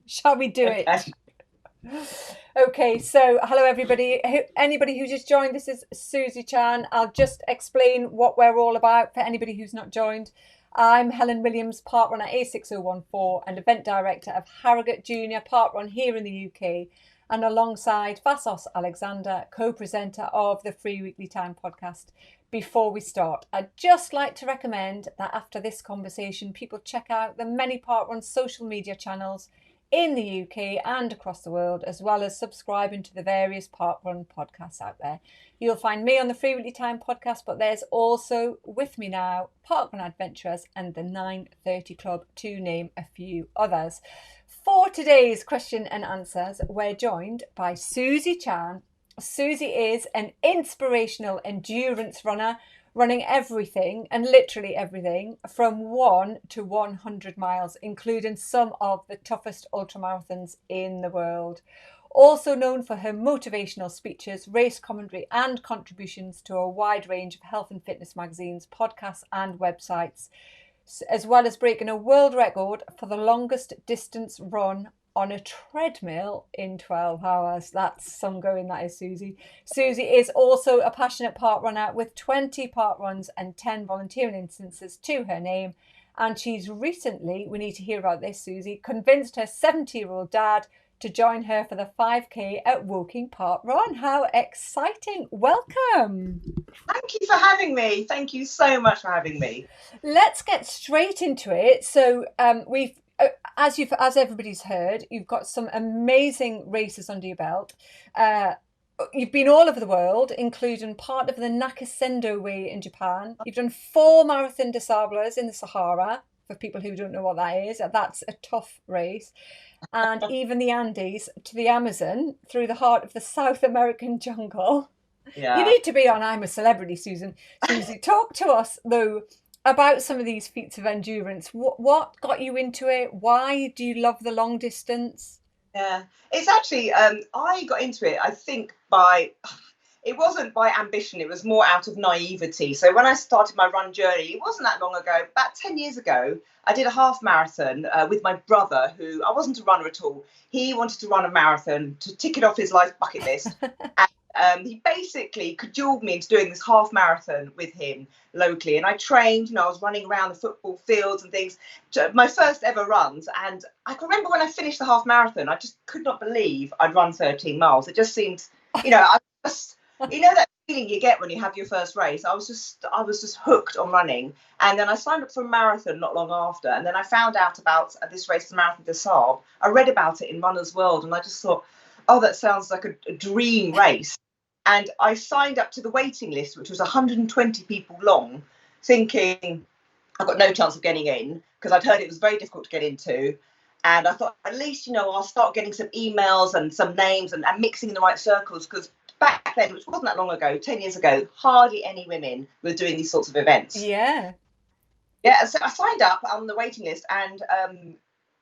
Shall we do Okay. it? Okay, so hello everybody. Anybody who just joined, this is Susie Chan. I'll just explain what we're all about for anybody who's not joined. I'm Helen Williams, parkrun at A6014 and event director of Harrogate Junior Parkrun here in the UK, and alongside Vassos Alexander, co-presenter of the Free Weekly Time podcast. Before we start, I'd just like to recommend that after this conversation, people check out the many parkrun social media channels in the UK and across the world, as well as subscribing to the various parkrun podcasts out there. You'll find me on the Free Weekly Time podcast, but there's also with me now Parkrun Adventurers and the 9:30 Club, to name a few others. For today's question and answers, we're joined by Susie Chan. Susie is an inspirational endurance runner, running everything and literally everything from 1 to 100 miles, including some of the toughest ultramarathons in the world. Also known for her motivational speeches, race commentary, and contributions to a wide range of health and fitness magazines, podcasts, and websites, as well as breaking a world record for the longest distance run on a treadmill in 12 hours. That's some going, that is Susie. Susie is also a passionate park runner with 20 park runs and 10 volunteering instances to her name. And she's recently, we need to hear about this, Susie, convinced her 70-year-old dad to join her for the 5K at Woking Park Run. How exciting. Welcome. Thank you for having me. Thank you so much for having me. Let's get straight into it. So we've as everybody's heard, you've got some amazing races under your belt. You've been all over the world, including part of the Nakasendo Way in Japan. You've done 4 Marathon des Sables in the Sahara, for people who don't know what that is. That's a tough race. And even the Andes to the Amazon, through the heart of the South American jungle. You Yeah. need to be on I'm a Celebrity, Susan. Susie, talk to us, though, about some of these feats of endurance. What got you into it? Why do you love the long distance? Yeah. It's actually, I got into it, I think, it wasn't by ambition, it was more out of naivety. So when I started my run journey, it wasn't that long ago, about 10 years ago, I did a half marathon with my brother, who I wasn't a runner at all. He wanted to run a marathon to tick it off his life bucket list. He basically cajoled me into doing this half marathon with him locally. And I trained, I was running around the football fields and things, my first ever runs. And I can remember when I finished the half marathon, I just could not believe I'd run 13 miles. It just seemed, I just, that feeling you get when you have your first race. I was just hooked on running. And then I signed up for a marathon not long after. And then I found out about this race, the Marathon des Sables. I read about it in Runner's World, and I just thought, oh, that sounds like a dream race. And I signed up to the waiting list, which was 120 people long, thinking I've got no chance of getting in, because I'd heard it was very difficult to get into. And I thought, at least, I'll start getting some emails and some names and mixing in the right circles, because back then, which wasn't that long ago, 10 years ago, hardly any women were doing these sorts of events. Yeah. Yeah, so I signed up on the waiting list, and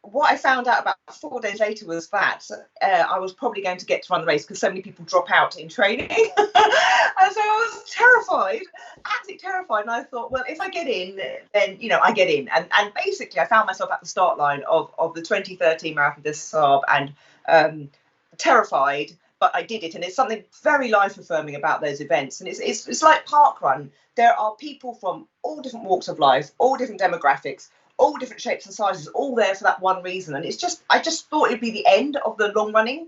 what I found out about 4 days later was that I was probably going to get to run the race, because so many people drop out in training. And so I was terrified, absolutely terrified. And I thought, well, if I get in, then, I get in. And basically, I found myself at the start line of the 2013 Marathon des Sables, and terrified, but I did it. And it's something very life affirming about those events. And it's like parkrun. There are people from all different walks of life, all different demographics, all different shapes and sizes, all there for that one reason. And I just thought it'd be the end of the long running,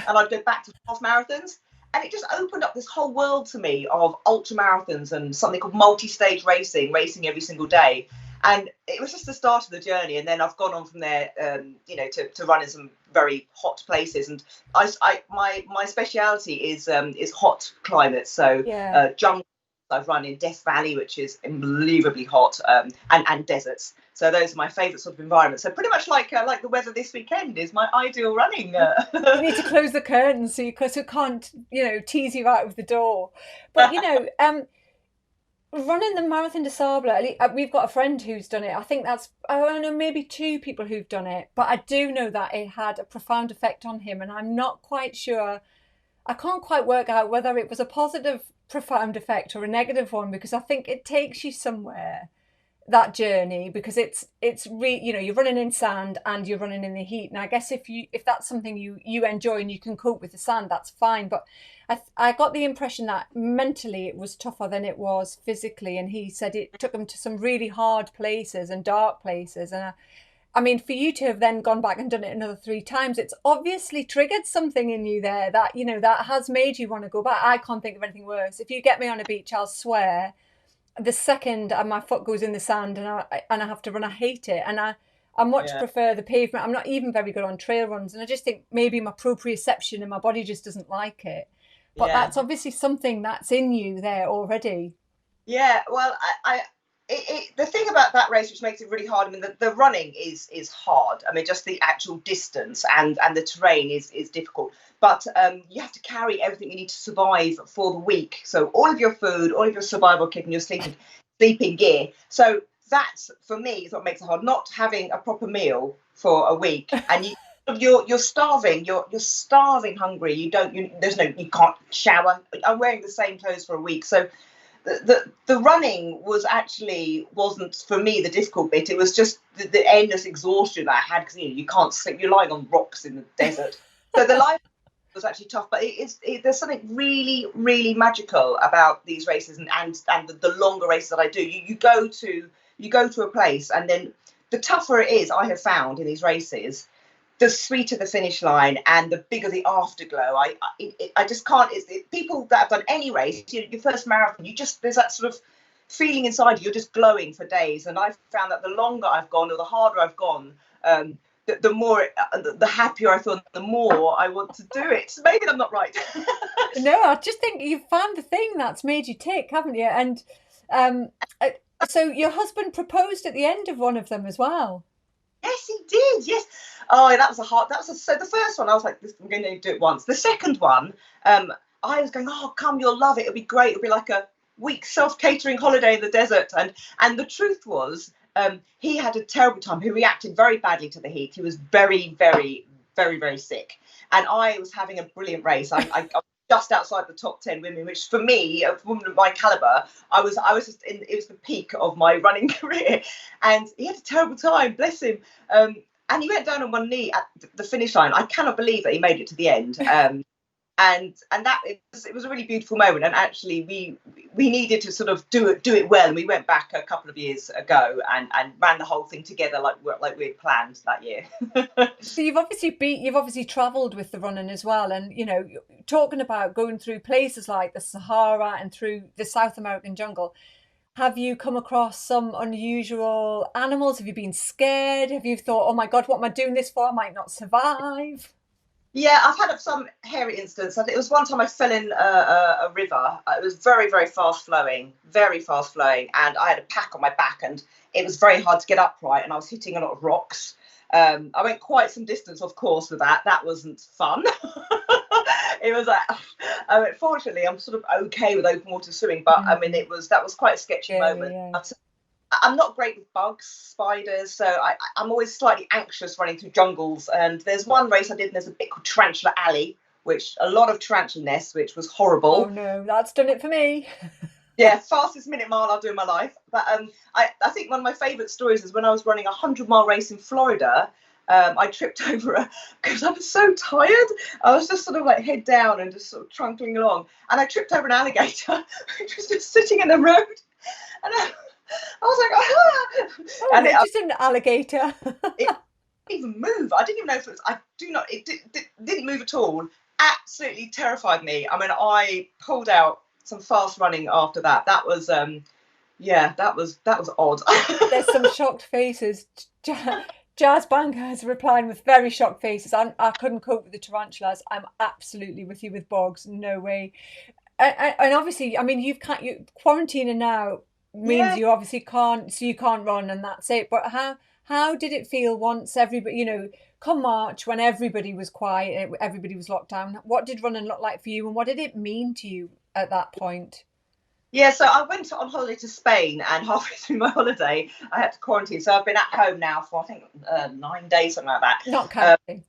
and I'd go back to half marathons. And it just opened up this whole world to me of ultra marathons and something called multi-stage racing every single day. And it was just the start of the journey. And then I've gone on from there, to run in some very hot places. And my speciality is hot climates. So Yeah. jungle. I've run in Death Valley, which is unbelievably hot, and deserts. So those are my favourite sort of environments. So pretty much like the weather this weekend is my ideal running. You need to close the curtains so you can't, tease you out of the door. But, running the Marathon des Sables, we've got a friend who's done it. I think I don't know, maybe 2 people who've done it. But I do know that it had a profound effect on him. And I'm not quite sure, I can't quite work out whether it was a positive profound effect or a negative one, because I think it takes you somewhere that journey, because you're running in sand and you're running in the heat, and I guess if that's something you enjoy and you can cope with the sand, that's fine. But I got the impression that mentally it was tougher than it was physically, and he said it took him to some really hard places and dark places. And I mean, for you to have then gone back and done it another 3 times, it's obviously triggered something in you there that, that has made you want to go back. I can't think of anything worse. If you get me on a beach, I'll swear the second my foot goes in the sand and I have to run, I hate it. And I much Yeah. prefer the pavement. I'm not even very good on trail runs, and I just think maybe my proprioception and my body just doesn't like it. But Yeah. that's obviously something that's in you there already. Yeah, well, the thing about that race, which makes it really hard, I mean, the running is hard. I mean, just the actual distance and the terrain is difficult. But you have to carry everything you need to survive for the week. So all of your food, all of your survival kit, and your sleeping gear. So that's, for me, is what makes it hard. Not having a proper meal for a week, and you're starving. You're starving hungry. You can't shower. I'm wearing the same clothes for a week, so the running wasn't for me the difficult bit. It was just the endless exhaustion that I had, because you can't sleep. You're lying on rocks in the desert. So the life was actually tough. But there's something really, really magical about these races, and the longer races that I do. You go to a place, and then the tougher it is, I have found in these races, the sweeter the finish line and the bigger the afterglow. I just can't. People that have done any race, your first marathon, there's that sort of feeling inside you. You're just glowing for days. And I've found that the longer I've gone, or the harder I've gone, the more, the happier I feel, the more I want to do it. So maybe I'm not right. No, I just think you've found the thing that's made you tick, haven't you? And um, so your husband proposed at the end of one of them as well. Yes, he did. Yes. Oh, so the first one, I was like, I'm going to do it once. The second one, I was going, oh, come, you'll love it. It'll be great. It'll be like a week self-catering holiday in the desert. And the truth was, he had a terrible time. He reacted very badly to the heat. He was very, very, very, very sick. And I was having a brilliant race. I just outside the top 10 women, which for me, a woman of my caliber, it was the peak of my running career. And he had a terrible time, bless him. And he went down on one knee at the finish line. I cannot believe that he made it to the end. And that it was a really beautiful moment. And actually, we needed to sort of do it well. And we went back a couple of years ago and ran the whole thing together like we had planned that year. So you've obviously travelled with the running as well, and talking about going through places like the Sahara and through the South American jungle. Have you come across some unusual animals? Have you been scared? Have you thought, oh my God, what am I doing this for? I might not survive. Yeah, I've had some hairy incidents. I think it was one time I fell in a river. It was very, very fast flowing, and I had a pack on my back, and it was very hard to get upright, and I was hitting a lot of rocks. I went quite some distance, of course, with that. That wasn't fun. It was fortunately, I'm sort of okay with open water swimming, but I mean, that was quite a sketchy moment. Yeah. But I'm not great with bugs, spiders, so I'm always slightly anxious running through jungles. And there's one race I did, and there's a bit called Tarantula Alley, which a lot of tarantula nests, which was horrible. Oh no, that's done it for me. Yeah, fastest minute mile I'll do in my life. But I think one of my favourite stories is when I was running a 100-mile race in Florida. I tripped over because I was so tired. I was just sort of like head down and just sort of trundling along, and I tripped over an alligator which was just sitting in the road, and I was like, ah! Oh, And just an alligator. it didn't even move. I didn't even know if it was. It didn't move at all. Absolutely terrified me. I mean, I pulled out some fast running after that. That was that was odd. There's some shocked faces. Jazz Banker is replying with very shocked faces. I couldn't cope with the tarantulas. I'm absolutely with you with bogs. No way. And obviously, I mean, you quarantining now means you obviously can't, so you can't run, and that's it. But how did it feel once everybody, come March, when everybody was quiet, everybody was locked down? What did running look like for you, and what did it mean to you at that point? Yeah, so I went on holiday to Spain, and halfway through my holiday, I had to quarantine. So I've been at home now for, I think, 9 days, something like that. Not counting.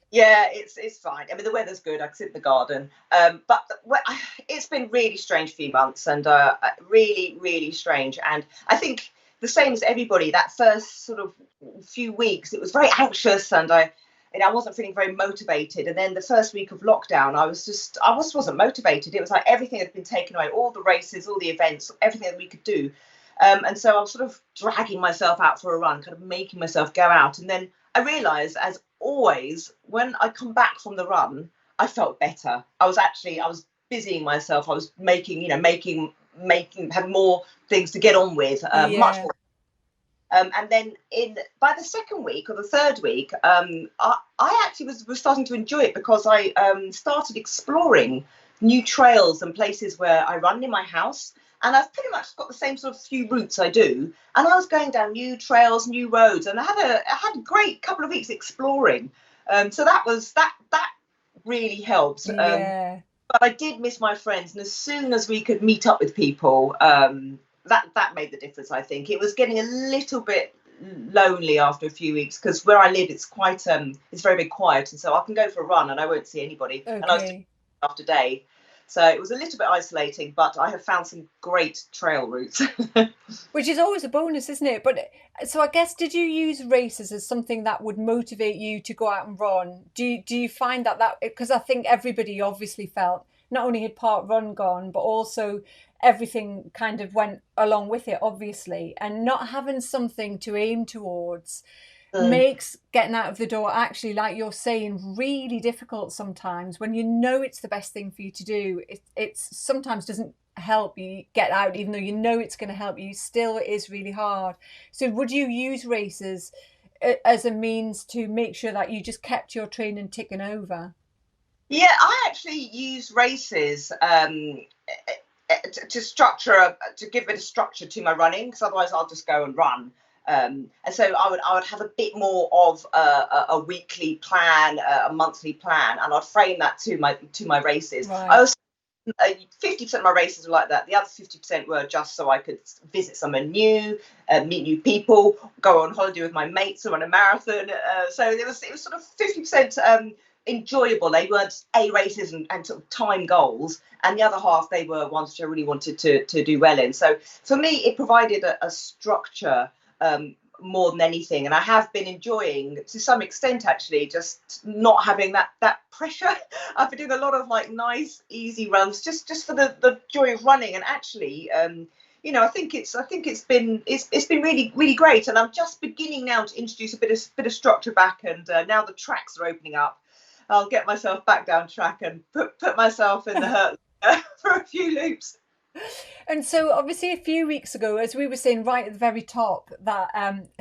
Yeah, it's fine. I mean, the weather's good. I can sit in the garden. But it's been really strange few months, and really, really strange. And I think the same as everybody. That first sort of few weeks, it was very anxious, and I wasn't feeling very motivated. And then the first week of lockdown, I just wasn't motivated. It was like everything had been taken away, all the races, all the events, everything that we could do. And so I was sort of dragging myself out for a run, kind of making myself go out. And then I realised, as always, when I come back from the run, I felt better. I was busying myself. I was having more things to get on with, much Yeah. more. And then by the second week or the third week, I actually was starting to enjoy it, because I started exploring new trails and places where I run in my house. And I've pretty much got the same sort of few routes I do. And I was going down new trails, new roads, and I had a great couple of weeks exploring. So that really helped. Yeah. But I did miss my friends, and as soon as we could meet up with people, that made the difference. I think it was getting a little bit lonely after a few weeks, because where I live, it's quite it's very, very quiet, and so I can go for a run and I won't see anybody. And I was doing Okay. it after day, so it was a little bit isolating. But I have found some great trail routes. Which is always a bonus, isn't it? But so I guess, did you use races as something that would motivate you to go out and run? Do you find that because I think everybody obviously felt not only had part run gone, but also everything kind of went along with it, obviously, and not having something to aim towards Mm. makes getting out of the door, actually, like you're saying, really difficult sometimes. When you know it's the best thing for you to do, it's sometimes doesn't help you get out, even though you know it's going to help you. Still, it is really hard. So would you use races as a means to make sure that you just kept your training ticking over? Yeah, I actually use races to give a bit of structure to my running, because otherwise I'll just go and run. And so I would have a bit more of a weekly plan, a monthly plan, and I'd frame that to my races. I Right. also 50% of my races were like that. The other 50% were just so I could visit somewhere new, meet new people, go on holiday with my mates, or run a marathon. So it was sort of 50% enjoyable. They weren't A races and sort of time goals, and the other half, they were ones which I really wanted to do well in. So for me, it provided a structure, more than anything, and I have been enjoying, to some extent, actually, just not having that pressure. I've been doing a lot of like nice easy runs, just for the joy of running. And actually, I think it's been really, really great. And I'm just beginning now to introduce a bit of structure back, and now the tracks are opening up, I'll get myself back down track and put myself in the hurt for a few loops. And so, obviously, a few weeks ago, as we were saying right at the very top, that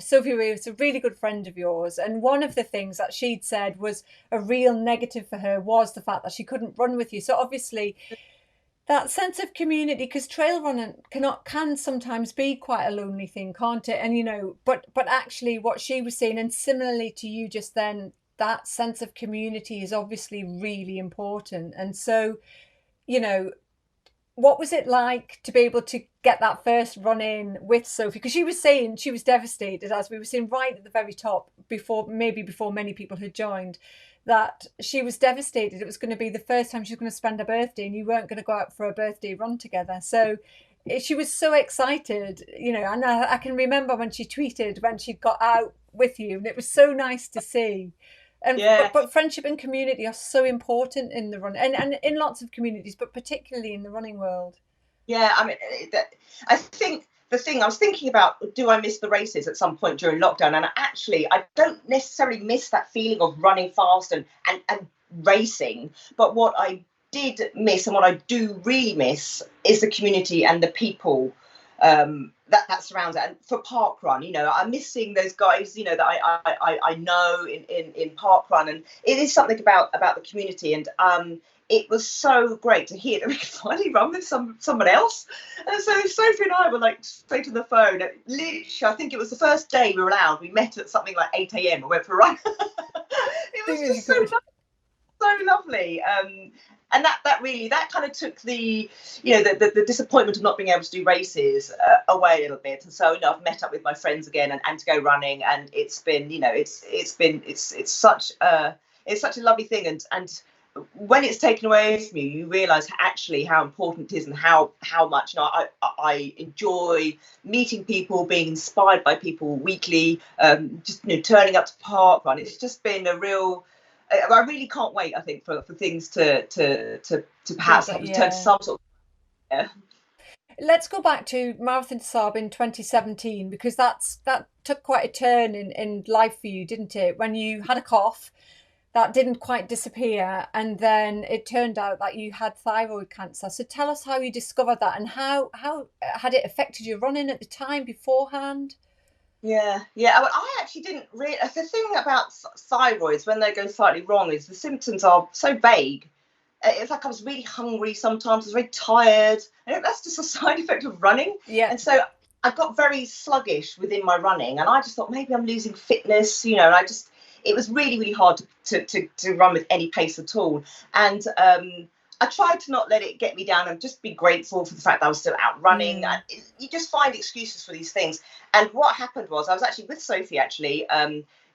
Sophie was a really good friend of yours. And one of the things that she'd said was a real negative for her was the fact that she couldn't run with you. So, obviously, that sense of community, because trail running can sometimes be quite a lonely thing, can't it? And but actually, what she was saying, and similarly to you just then, that sense of community is obviously really important. And so, you know what was it like to be able to get that first run in with Sophie? Because she was saying she was devastated, as we were saying right at the very top, before many people had joined, that she was devastated. It was going to be the first time she was going to spend her birthday, and you weren't going to go out for a birthday run together. So she was so excited, and I can remember when she tweeted when she got out with you, and it was so nice to see. And Yeah. but friendship and community are so important in the run, and in lots of communities, but particularly in the running world. Yeah, I mean, I think the thing I was thinking about, do I miss the races at some point during lockdown? And actually, I don't necessarily miss that feeling of running fast and racing. But what I did miss, and what I do really miss, is the community and the people that surrounds it. And for park run, I'm missing those guys, that I know in park run, and it is something about the community. And it was so great to hear that we could finally run with someone else. And so Sophie and I were like straight on the phone. Literally, I think it was the first day we were allowed. We met at something like 8 a.m. and went for a run. It was Really just so good. so lovely. And that really, that kind of took the disappointment of not being able to do races away a little bit. And so I've met up with my friends again, and to go running, and it's been it's such a lovely thing. And when it's taken away from you, you realise actually how important it is, and how much, I enjoy meeting people, being inspired by people weekly, just turning up to park run. It's just been a real. I really can't wait. I think for things to Be, perhaps but return to yeah. some sort of. Yeah. Let's go back to Marathon des Sables in 2017, because that took quite a turn in life for you, didn't it? When you had a cough that didn't quite disappear, and then it turned out that you had thyroid cancer. So tell us how you discovered that, and how had it affected your running at the time beforehand? Yeah. I actually didn't really. The thing about thyroids, when they go slightly wrong, is the symptoms are so vague. It's like I was really hungry sometimes. I was very tired. And that's just a side effect of running. Yeah. And so I got very sluggish within my running, and I just thought maybe I'm losing fitness, and it was really, really hard to run with any pace at all. And I tried to not let it get me down and just be grateful for the fact that I was still out running. Mm. You just find excuses for these things. And what happened was I was actually with Sophie, actually,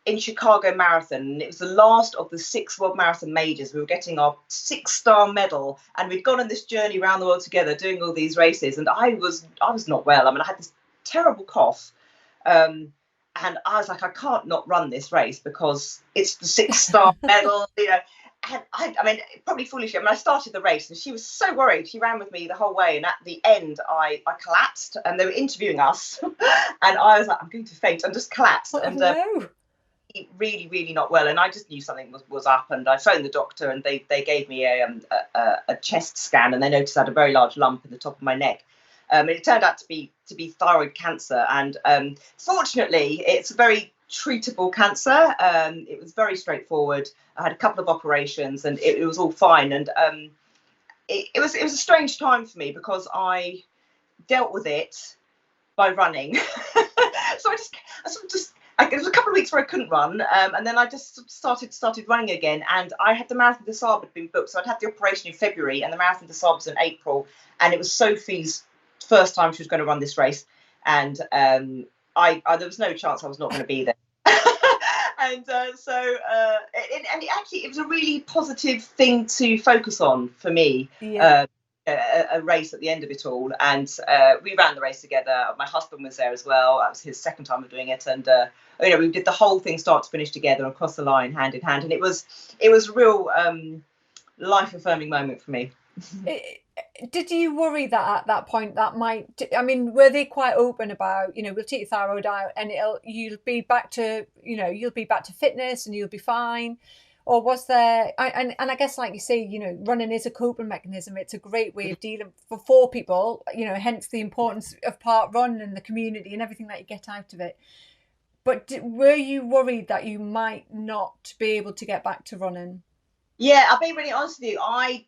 in Chicago Marathon. And it was the last of the 6 World Marathon majors. We were getting our 6-star medal, and we'd gone on this journey around the world together, doing all these races. And I was not well. I mean, I had this terrible cough. And I was like, I can't not run this race because it's the 6-star medal, And I mean, probably foolishly. I mean, I started the race, and she was so worried. She ran with me the whole way, and at the end, I collapsed, and they were interviewing us, and I was like, I'm going to faint, and just collapsed, Oh and no. really, really not well. And I just knew something was up, and I phoned the doctor, and they gave me a chest scan, and they noticed I had a very large lump in the top of my neck. And it turned out to be thyroid cancer, and fortunately, it's a very treatable cancer. It was very straightforward. I had a couple of operations, and it was all fine. And it was a strange time for me because I dealt with it by running. So I sort of just. It was a couple of weeks where I couldn't run, and then I just started running again. And I had the Marathon des Sables had been booked, so I'd had the operation in February, and the Marathon des Sables was in April. And it was Sophie's first time she was going to run this race, and I there was no chance I was not going to be there. And it was a really positive thing to focus on for me. Yeah. A race at the end of it all, and we ran the race together. My husband was there as well. That was his second time of doing it, and we did the whole thing start to finish together, across the line, hand in hand, and it was a real life affirming moment for me. Did you worry that at that point that might? I mean, were they quite open about, we'll take your thyroid out and you'll be back to, you'll be back to fitness and you'll be fine? Or was there? And I guess, like you say, running is a coping mechanism. It's a great way of dealing for people. Hence the importance of part run and the community and everything that you get out of it. But were you worried that you might not be able to get back to running? Yeah, I'll be really honest with you. I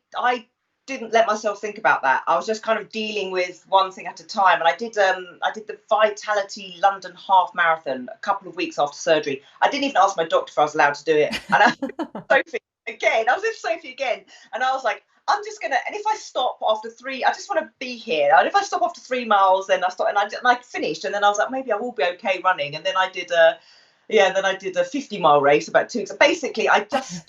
didn't let myself think about that. I was just kind of dealing with one thing at a time. And I did the Vitality London Half Marathon a couple of weeks after surgery. I didn't even ask my doctor if I was allowed to do it. And Sophie again. I was with Sophie again, and I was like, I'm just gonna. And if I stop after 3, I just want to be here. And if I stop after 3 miles, then I stop. And I finished, and then I was like, maybe I will be okay running. And then I did a 50-mile race about 2 weeks. Basically, I just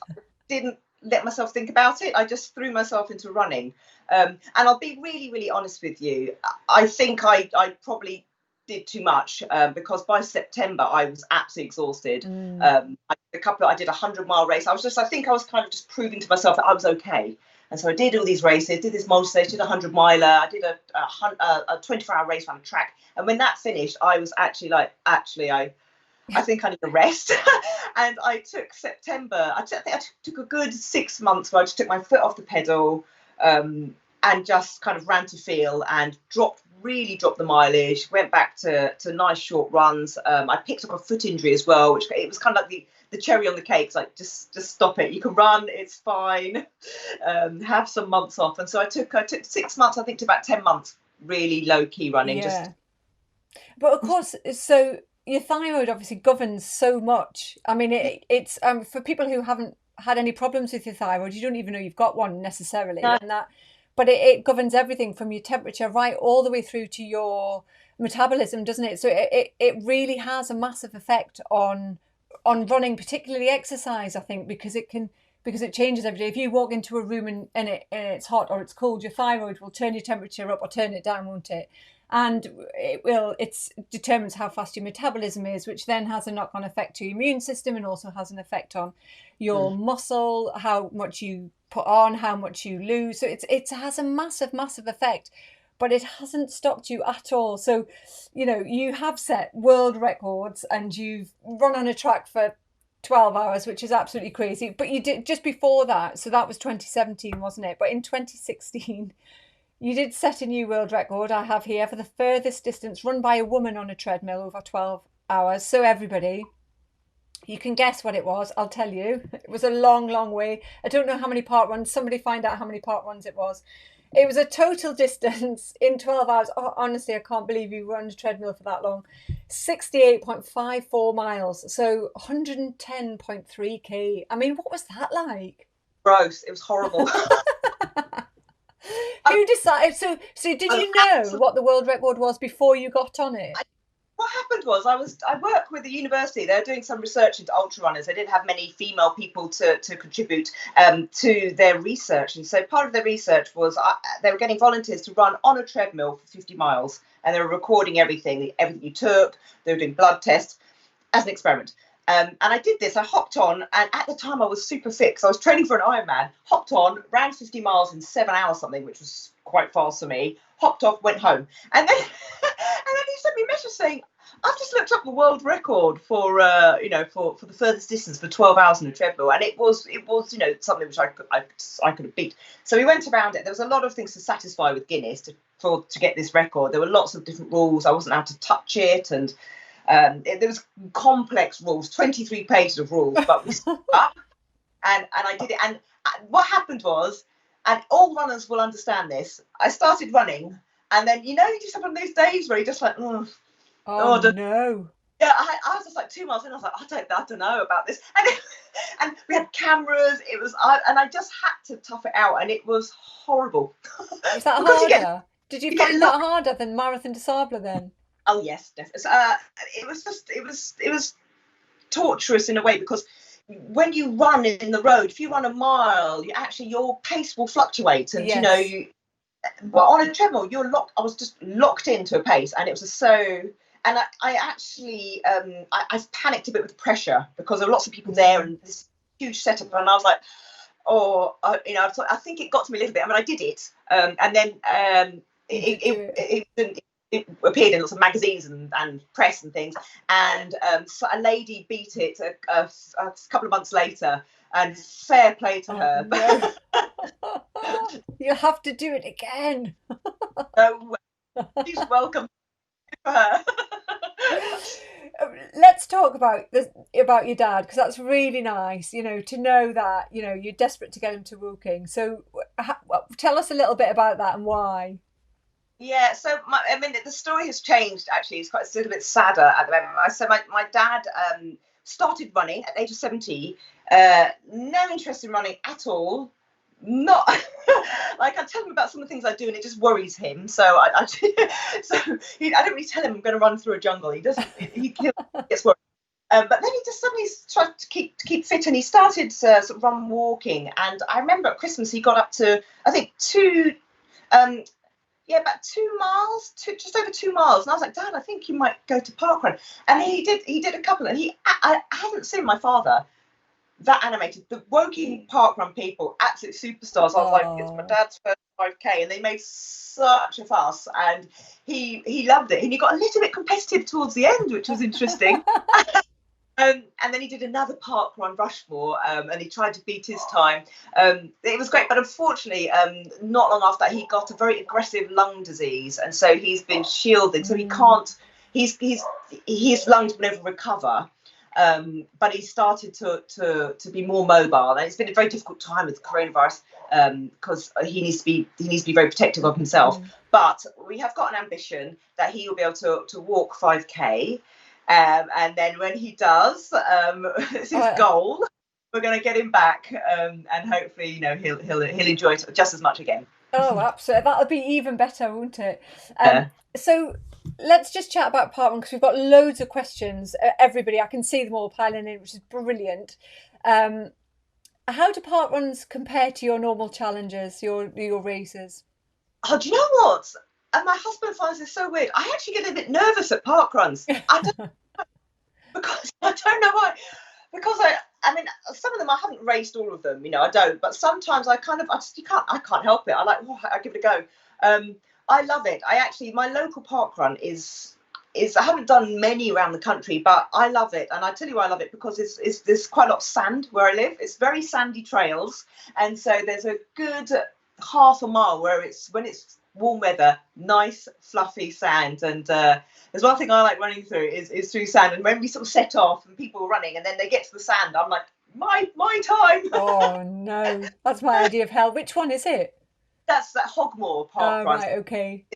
didn't let myself think about it. I just threw myself into running. And I'll be really, really honest with you. I think I probably did too much, because by September I was absolutely exhausted. Mm. I did a 100-mile race. I think I was kind of just proving to myself that I was okay. And so I did all these races, did this multi-stage, did a 100-miler, I did a 24-hour race around a track. And when that finished, I was actually like, I think I need a rest. And I took September. I think I took a good 6 months where I just took my foot off the pedal, and just kind of ran to feel, and really dropped the mileage. Went back to nice short runs. I picked up a foot injury as well, which it was kind of like the cherry on the cake. It's like, just stop it. You can run. It's fine. Have some months off. And so I took 6 months, I think, to about 10 months, really low key running. Just Yeah. But of course, so your thyroid obviously governs so much. I mean, it's for people who haven't had any problems with your thyroid, you don't even know you've got one necessarily, and that, but it governs everything from your temperature right all the way through to your metabolism, doesn't it? So it really has a massive effect on running, particularly exercise, I think, because it can because it changes every day. If you walk into a room and it's hot or it's cold, your thyroid will turn your temperature up or turn it down, won't it? And it determines how fast your metabolism is, which then has a knock-on effect to your immune system and also has an effect on your muscle, how much you put on, how much you lose. So it has a massive effect, but it hasn't stopped you at all. So, you have set world records and you've run on a track for 12 hours, which is absolutely crazy. But you did just before that, so that was 2017, wasn't it? But in 2016, you did set a new world record, I have here, for the furthest distance run by a woman on a treadmill over 12 hours. So, everybody, you can guess what it was. I'll tell you. It was a long way. I don't know how many part runs. Somebody find out how many part runs it was. It was a total distance in 12 hours. Oh, honestly, I can't believe you were on a treadmill for that long. 68.54 miles. So 110.3k. I mean, what was that like? Gross. It was horrible. Who decided? So did you know what the world record was before you got on it? What happened was I worked with the university. They were doing some research into ultra runners. They didn't have many female people to contribute to their research, and so part of their research was they were getting volunteers to run on a treadmill for 50 miles, and they were recording everything you took. They were doing blood tests as an experiment. And I did this. I hopped on, and at the time I was super fit because I was training for an Ironman. Hopped on, ran 50 miles in 7 hours something, which was quite fast for me. Hopped off, went home, and then he sent me a message saying, "I've just looked up the world record for for the furthest distance for 12 hours on a treadmill, and it was something which I could have beat." So we went around it. There was a lot of things to satisfy with Guinness to get this record. There were lots of different rules. I wasn't allowed to touch it, and there was complex rules, 23 pages of rules, but we stuck up, and I did it. And what happened was, and all runners will understand this, I started running, and then you just have one of those days where you're just like, oh no. Yeah, I was just like 2 miles in. I was like, I don't know about this, and we had cameras. And I just had to tough it out, and it was horrible. Was that harder? Did you find that harder than Marathon des Sables then? Oh yes, definitely. It was torturous in a way, because when you run in the road, if you run a mile, your pace will fluctuate, and yes. But on a treadmill, I was just locked into a pace, and it was just so. And I actually I panicked a bit with pressure because there were lots of people there and this huge setup, and I was like, I think it got to me a little bit. I mean, I did it, and then it appeared in lots of magazines and press and things, and so a lady beat it a couple of months later, and fair play to her. No. You have to do it again. So she's welcome for her. Let's talk about your dad, because that's really nice, to know that you're desperate to get him to walking. So tell us a little bit about that and why. Yeah, so the story has changed. Actually, it's a little bit sadder at the moment. So my dad started running at the age of 70. No interest in running at all. Not like I tell him about some of the things I do, and it just worries him. So I don't really tell him I'm going to run through a jungle. He doesn't. He gets worried. But then he just suddenly tried to keep fit, and he started sort of run walking. And I remember at Christmas he got up to, I think, about 2 miles, just over 2 miles. And I was like, Dad, I think you might go to parkrun. And he did a couple, and I haven't seen my father that animated. The Woking parkrun people, absolute superstars. I was like, it's my dad's first 5k, and they made such a fuss, and he loved it, and he got a little bit competitive towards the end, which was interesting. And then he did another parkrun Rushmore, and he tried to beat his time. It was great, but unfortunately, not long after that, he got a very aggressive lung disease, and so he's been shielding. So he can't. His lungs will never recover. But he started to be more mobile, and it's been a very difficult time with coronavirus because he needs to be very protective of himself. But we have got an ambition that he will be able to walk 5k. And then when he does, it's his goal. We're going to get him back, and hopefully, he'll enjoy it just as much again. Oh, absolutely! That'll be even better, won't it? So let's just chat about part one, because we've got loads of questions. Everybody, I can see them all piling in, which is brilliant. And How do park runs compare to your normal challenges, your races? Oh, do you know what? And my husband finds this so weird. I actually get a bit nervous at park runs. I don't because I don't know why. Because I mean, some of them I haven't raced all of them. I don't. But sometimes I just I can't help it. I like, oh, I give it a go. I love it. My local park run is I haven't done many around the country, but I love it. And I tell you why I love it, because there's quite a lot of sand where I live. It's very sandy trails, and so there's a good half a mile where when it's warm weather, nice fluffy sand. And there's one thing I like running through is through sand. And when we sort of set off and people are running and then they get to the sand, I'm like, my time. Oh no, that's my idea of hell. Which one is it? That's that Hogmore Park Oh, Run. right, okay.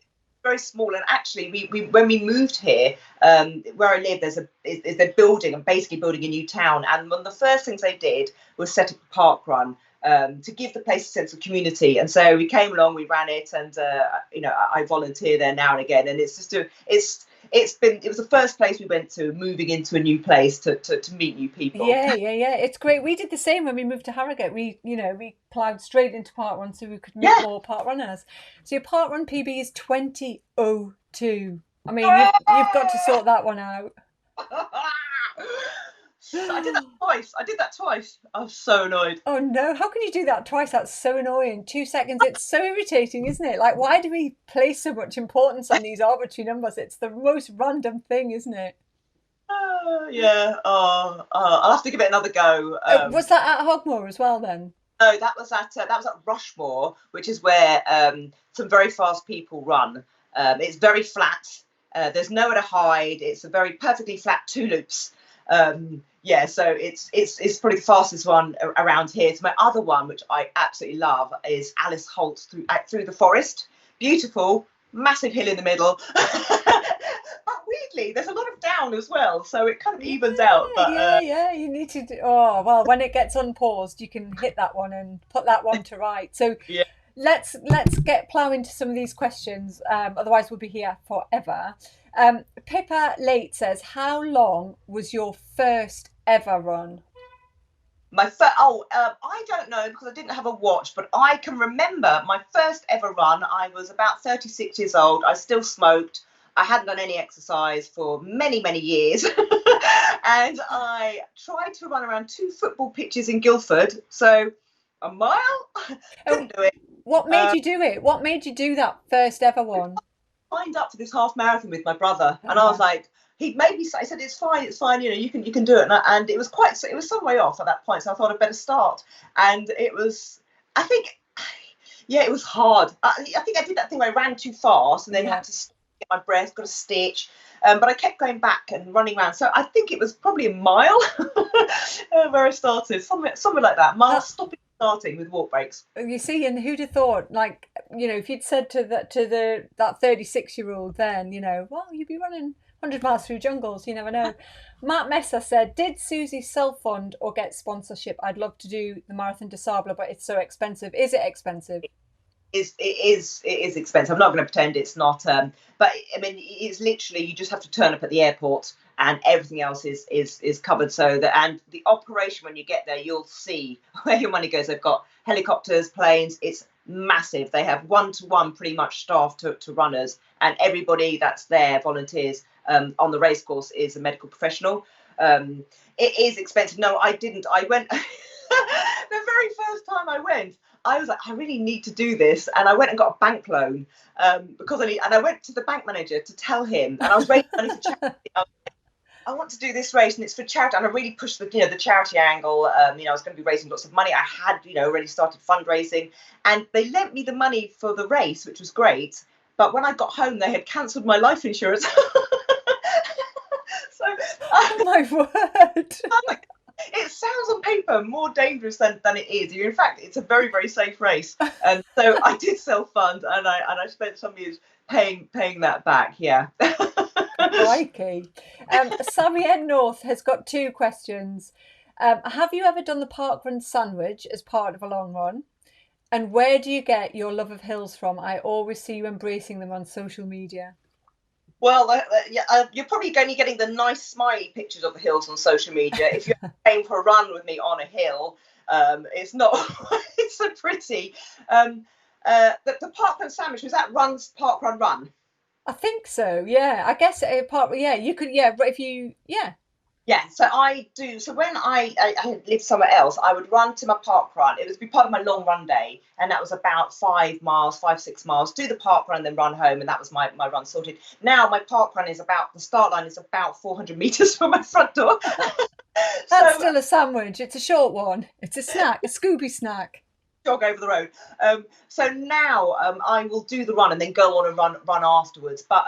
Very small, and actually we when we moved here, where I live, they're building and basically building a new town, and one of the first things they did was set up a park run, to give the place a sense of community. And so we came along, we ran it, and I volunteer there now and again, and it was the first place we went to, moving into a new place to meet new people. Yeah. It's great. We did the same when we moved to Harrogate. We ploughed straight into park run so we could meet Yeah. more park runners. So your park run PB is 2002. I mean, you've got to sort that one out. I did that twice. I was so annoyed. Oh no, how can you do that twice? That's so annoying. 2 seconds, it's so irritating, isn't it? Like, why do we place so much importance on these arbitrary numbers? It's the most random thing, isn't it? Yeah. I'll have to give it another go. Was that at Hogmore as well then? No, that was at Rushmore, which is where some very fast people run. It's very flat. There's nowhere to hide. It's a very perfectly flat two loops. Yeah, so it's probably the fastest one around here. So my other one, which I absolutely love, is Alice Holt's through the forest. Beautiful, massive hill in the middle. But weirdly, there's a lot of down as well, so it kind of evens out. But Yeah. You need to do. Oh well, when it gets unpaused, you can hit that one and put that one to right. So yeah. let's get ploughing to some of these questions. Otherwise, we'll be here forever. Pippa Late says, "How long was your first ever run?" I don't know, because I didn't have a watch, but I can remember my first ever run. I was about 36 years old. I still smoked. I hadn't done any exercise for many, many years. And I tried to run around 2 football pitches in Guildford. So a mile? Couldn't do it. What made you do it? What made you do that first ever one? I signed up for this half marathon with my brother, and I was like, he made me say, he said, it's fine, you can do it. And it was some way off at that point. So I thought I'd better start. And it was, I think, yeah, it was hard. I think I did that thing where I ran too fast and then had to get my breath, got a stitch. But I kept going back and running around. So I think it was probably a mile where I started, somewhere like that. Mile stopping, starting with walk breaks. You see, and who'd have thought, like, if you'd said to that 36-year-old then, well, you'd be running 100 miles through jungles, you never know. Matt Messer said, "Did Susie self-fund or get sponsorship? I'd love to do the Marathon des Sables, but it's so expensive." Is it expensive? It is expensive. I'm not going to pretend it's not. But I mean, it's literally, you just have to turn up at the airport and everything else is covered. So and the operation, when you get there, you'll see where your money goes. They've got helicopters, planes. It's massive. They have 1-to-1 pretty much staff to runners, and everybody that's there, volunteers, on the race course, is a medical professional. It is expensive. No, I didn't. I went the very first time I went. I was like, I really need to do this, and I went and got a bank loan because I went to the bank manager to tell him, and I was raising money for charity. I want to do this race, and it's for charity, and I really pushed the charity angle. I was going to be raising lots of money. I had already started fundraising, and they lent me the money for the race, which was great. But when I got home, they had cancelled my life insurance. So, oh my word! It sounds on paper more dangerous than it is. In fact, it's a very, very safe race. And so I did self-fund, and I spent some years paying that back. Yeah. Crikey. Sammy Ed North has got 2 questions. Have you ever done the parkrun sandwich as part of a long run? And where do you get your love of hills from? I always see you embracing them on social media. Well, you're probably only getting the nice smiley pictures of the hills on social media. If you're paying for a run with me on a hill, It's not it's so pretty. The parkrun sandwich, was that runs park run run? I think so. Yeah, I guess part. Yeah, you could. Yeah, but if you. Yeah. Yeah, so I do. So when I lived somewhere else, I would run to my park run. It would be part of my long run day, and that was about 5 miles, 5, 6 miles. Do the park run, then run home, and that was my run sorted. Now my park run is about the start line is about 400 meters from my front door. That's So still a sandwich. It's a short one. It's a snack, a Scooby snack. jog over the road. So now I will do the run and then go on and run afterwards. But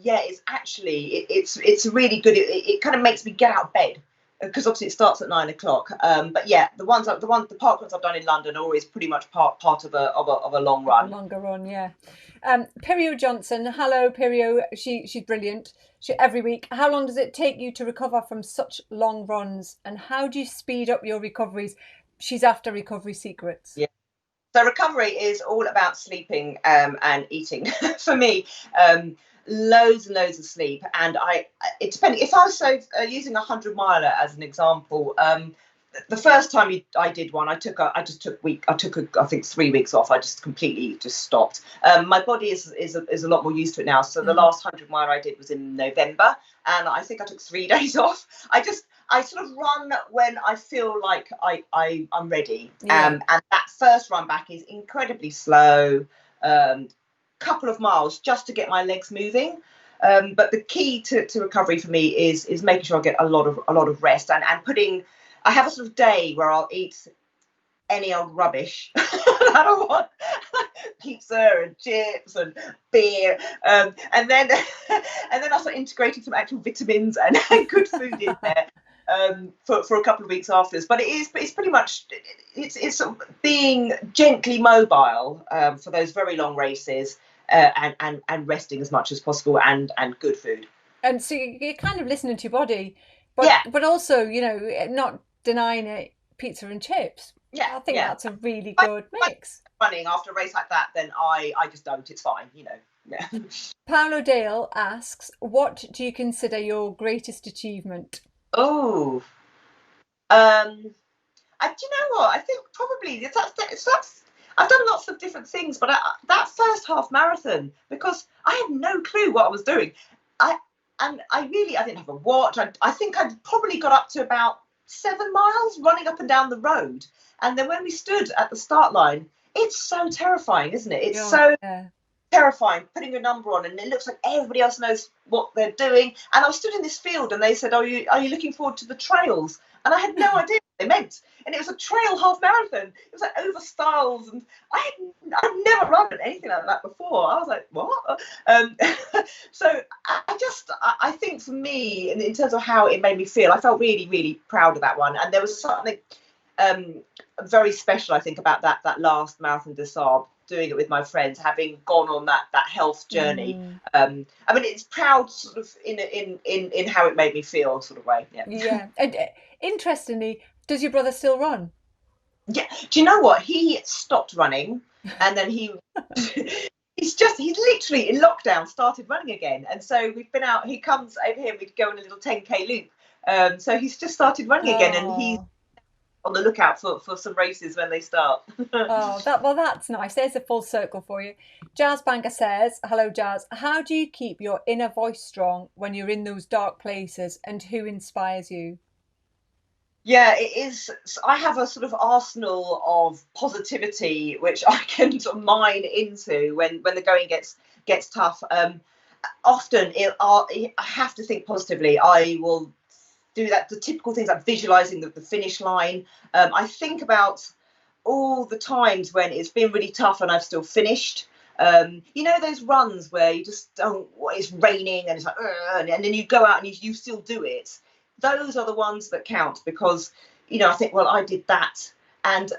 yeah, it's actually it's really good. It kind of makes me get out of bed because obviously it starts at 9 o'clock. But yeah, the park runs I've done in London are always pretty much part of a long A run. longer run, yeah. Pirio Johnson, hello Pirio. She's brilliant. Every week. How long does it take you to recover from such long runs, and how do you speed up your recoveries? She's after recovery secrets. Yeah. So recovery is all about sleeping and eating for me. Loads and loads of sleep, and it depends. If I was using a 100 miler as an example, the first time I did one, I took I think 3 weeks off. I just completely just stopped. My body is a lot more used to it now. So the last 100 mile I did was in November, and I think I took 3 days off. I sort of run when I feel like I'm ready. Yeah. And that first run back is incredibly slow, couple of miles just to get my legs moving. But the key to recovery for me is making sure I get a lot of rest and putting. I have a sort of day where I'll eat any old rubbish that I want, pizza and chips and beer, and then I start integrating some actual vitamins and good food in there. For a couple of weeks afterwards, but it's pretty much it's sort of being gently mobile for those very long races, and resting as much as possible and good food. And so you're kind of listening to your body, Yeah, but also, not denying it pizza and chips. yeah, I think yeah. that's a really But good mix. running after a race like that, then I just don't. It's fine, Yeah. Paolo Dale asks, what do you consider your greatest achievement? Oh, do you know what? I think probably that's I've done lots of different things, but that first half marathon, because I had no clue what I was doing. I I didn't have a watch. I think I'd probably got up to about 7 miles running up and down the road, and then when we stood at the start line, it's so terrifying, isn't it? It's Oh, so yeah. terrifying putting a number on, and it looks like everybody else knows what they're doing. And I stood in this field, and they said, are you looking forward to the trails?" And I had no idea what they meant. And it was a trail half marathon. It was like over stiles, and I'd never run anything like that before. I was like, what? So I think for me, in terms of how it made me feel, I felt really, really proud of that one. And there was something um, very special, I think, about that last Marathon des Sables, doing it with my friends, having gone on that health journey. I mean, it's proud, sort of in how it made me feel, sort of way. Yeah. Yeah. And interestingly, does your brother still run? Yeah. Do you know what? He stopped running, and then he's literally in lockdown started running again. And so we've been out. He comes over here, and we go on a little 10K loop. So he's just started running again, and he's Oh, on the lookout for some races when they start. oh, that's nice. There's a full circle for you. Jazz Banger says, "Hello, Jazz. How do you keep your inner voice strong when you're in those dark places, and who inspires you?" Yeah, it is. I have a sort of arsenal of positivity which I can sort of mine into when the going gets tough. Often I have to think positively. I will do that, the typical things like visualizing the finish line. I think about all the times when it's been really tough and I've still finished. Those runs where you just don't, it's raining and it's like, and then you go out and you still do it. Those are the ones that count, because I think, well, I did that. And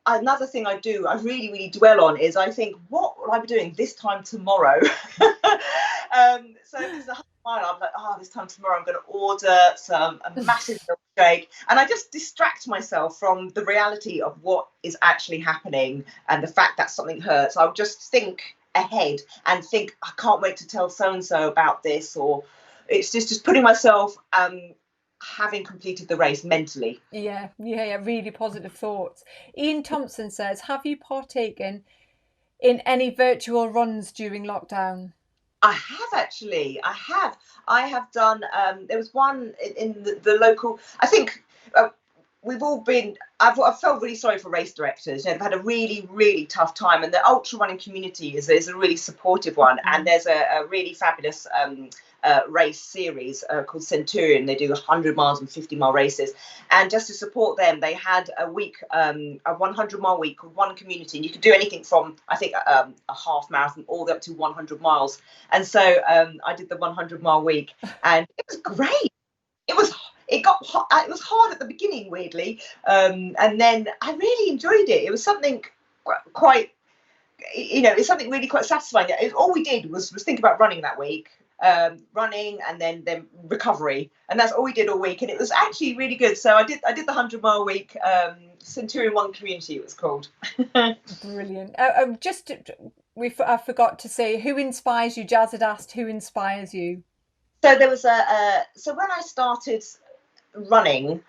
another thing I do, I really, really dwell on, is I think, what will I be doing this time tomorrow? So if it's a 100 mile, I'm like, this time tomorrow I'm going to order a massive milkshake, and I just distract myself from the reality of what is actually happening and the fact that something hurts. I'll just think ahead and think, I can't wait to tell so and so about this, or it's just putting myself having completed the race mentally. Yeah, really positive thoughts. Ian Thompson says, have you partaken in any virtual runs during lockdown? I have actually. I have done. There was one in the local. I think we've all been. I've felt really sorry for race directors. You know, they've had a really, really tough time, and the ultra running community is a really supportive one. And there's a really fabulous race series called Centurion. They do 100 miles and 50-mile races, and just to support them, they had a week, a 100-mile week called One Community, and you could do anything from, I think, a half marathon all the way up to 100 miles. And so I did the 100-mile week, and it was great. It was hard at the beginning, weirdly, and then I really enjoyed it. It was something quite, it's something really quite satisfying. All we did was think about running that week, running, and then recovery, and that's all we did all week, and it was actually really good. So I did the 100-mile week. Centurion One Community, it was called. Brilliant. I forgot to say, who inspires you? Jazz had asked, who inspires you? So there was so when I started running,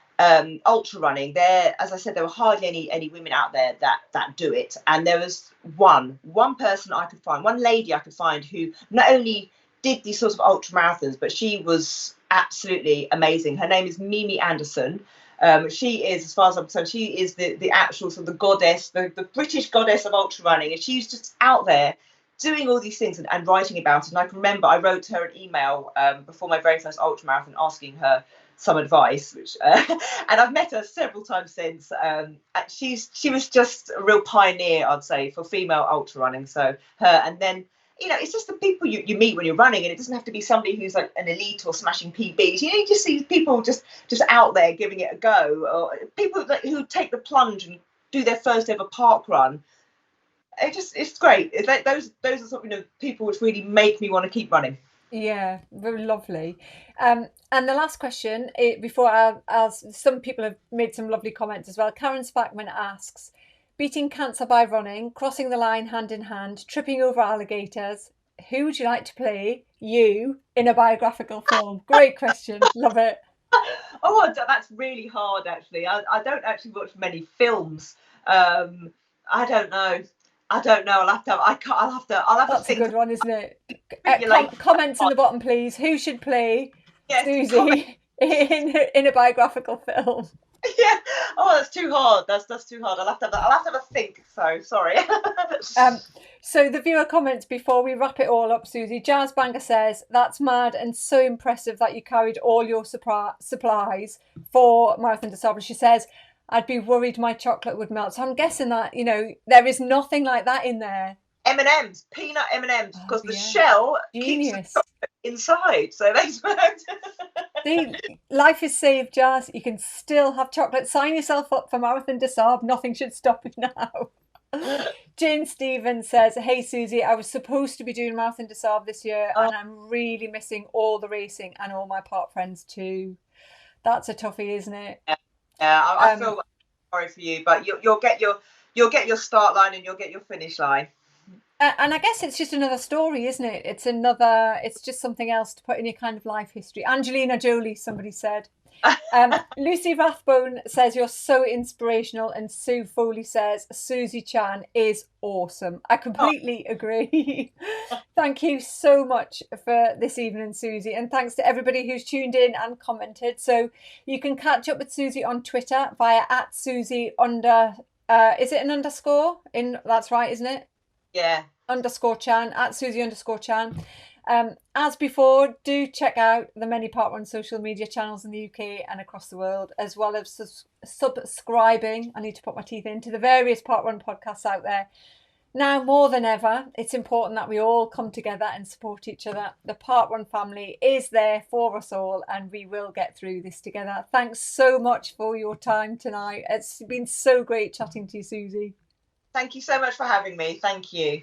ultra running, as I said, there were hardly any women out there that do it, and there was one person I could find, one lady I could find, who not only did these sorts of ultra marathons, but she was absolutely amazing. Her name is Mimi Anderson. She is, as far as I'm concerned, she is the actual sort of the goddess, the British goddess of ultra running, and she's just out there doing all these things and writing about it. And I can remember I wrote her an email before my very first ultra marathon asking her some advice, which and I've met her several times since. She was just a real pioneer, I'd say, for female ultra running. So her, and then it's just the people you meet when you're running, and it doesn't have to be somebody who's like an elite or smashing PBs. You just see people just out there giving it a go, or people who take the plunge and do their first ever park run. It's great. Those are sort of people which really make me want to keep running. Yeah, very lovely. And the last question, before some people have made some lovely comments as well. Karen Spackman asks, beating cancer by running, crossing the line hand in hand, tripping over alligators. Who would you like to play you in a biographical film? Great question. Love it. Oh, that's really hard, actually. I don't actually watch many films. I don't know. I'll have to That's think. a good one, isn't it? Comments in Oh, the bottom, please. Who should play yes, Susie in a biographical film? Yeah. Oh, that's too hard. That's too hard. I'll have to have a think. So sorry. So the viewer comments before we wrap it all up, Susie. Jazz Banger says, that's mad and so impressive that you carried all your supplies for Marathon des Sables. She says, I'd be worried my chocolate would melt. So I'm guessing that, there is nothing like that in there. M&Ms, peanut M&Ms, because the yeah. shell Genius. keeps the chocolate inside. So that's See, life is saved, Jazz. You can still have chocolate. Sign yourself up for Marathon des Sables. Nothing should stop you now. Jane Stevens says, hey Susie, I was supposed to be doing Marathon des Sables this year, and I'm really missing all the racing and all my park friends too. That's a toughie, isn't it? Yeah, I feel sorry for you, but you'll get your start line and you'll get your finish line. And I guess it's just another story, isn't it? It's just something else to put in your kind of life history. Angelina Jolie, somebody said. Lucy Rathbone says, you're so inspirational. And Sue Foley says, Susie Chan is awesome. I completely agree. Thank you so much for this evening, Susie. And thanks to everybody who's tuned in and commented. So you can catch up with Susie on Twitter via @Susie is it an underscore? That's right, isn't it? Yeah. _Chan, @Susie_Chan. As before, do check out the many Part 1 social media channels in the UK and across the world, as well as subscribing. I need to put my teeth into the various Part 1 podcasts out there. Now, more than ever, it's important that we all come together and support each other. The Part 1 family is there for us all, and we will get through this together. Thanks so much for your time tonight. It's been so great chatting to you, Susie. Thank you so much for having me. Thank you.